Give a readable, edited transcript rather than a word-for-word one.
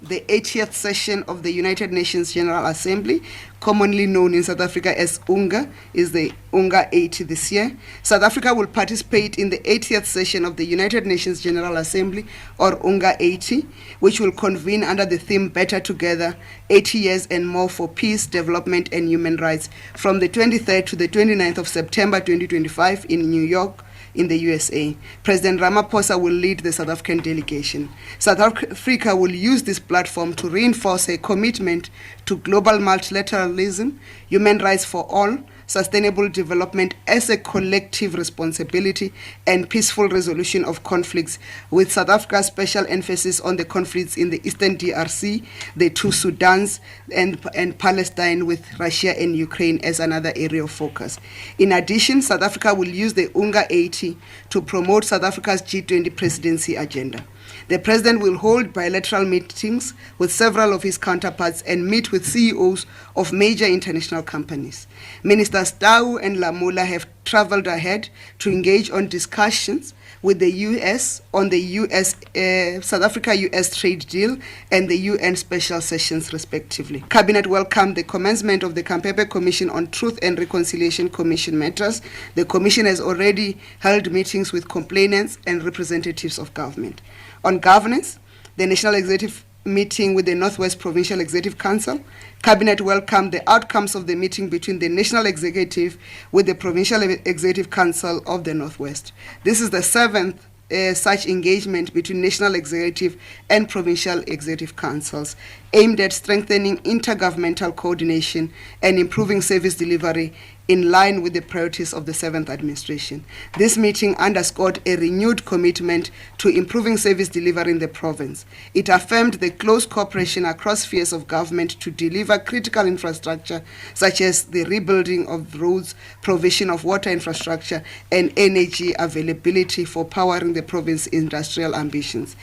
the 80th session of the United Nations General Assembly, commonly known in South Africa as UNGA, is the UNGA 80 this year. South Africa will participate in the 80th session of the United Nations General Assembly, or UNGA 80, which will convene under the theme Better Together, 80 Years and More for Peace, Development and Human Rights, from the 23rd to the 29th of September 2025 in New York, in the USA. President Ramaphosa will lead the South African delegation. South Africa will use this platform to reinforce a commitment to global multilateralism, human rights for all, sustainable development as a collective responsibility, and peaceful resolution of conflicts, with South Africa's special emphasis on the conflicts in the Eastern DRC, the two Sudans, and Palestine, with Russia and Ukraine as another area of focus. In addition, South Africa will use the UNGA 80 to promote South Africa's G20 presidency agenda. The President will hold bilateral meetings with several of his counterparts and meet with CEOs of major international companies. Ministers Tau and Lamula have traveled ahead to engage on discussions with the U.S. on the South Africa-U.S. trade deal and the UN special sessions, respectively. Cabinet welcomed the commencement of the Khumbudzo Commission on Truth and Reconciliation Commission matters. The Commission has already held meetings with complainants and representatives of government. On governance, the National Executive meeting with the Northwest Provincial Executive Council, Cabinet welcomed the outcomes of the meeting between the National Executive with the Provincial Executive Council of the Northwest. This is the seventh such engagement between National Executive and Provincial Executive Councils, aimed at strengthening intergovernmental coordination and improving service delivery in line with the priorities of the 7th administration. This meeting underscored a renewed commitment to improving service delivery in the province. It affirmed the close cooperation across spheres of government to deliver critical infrastructure, such as the rebuilding of roads, provision of water infrastructure, and energy availability for powering the province's industrial ambitions.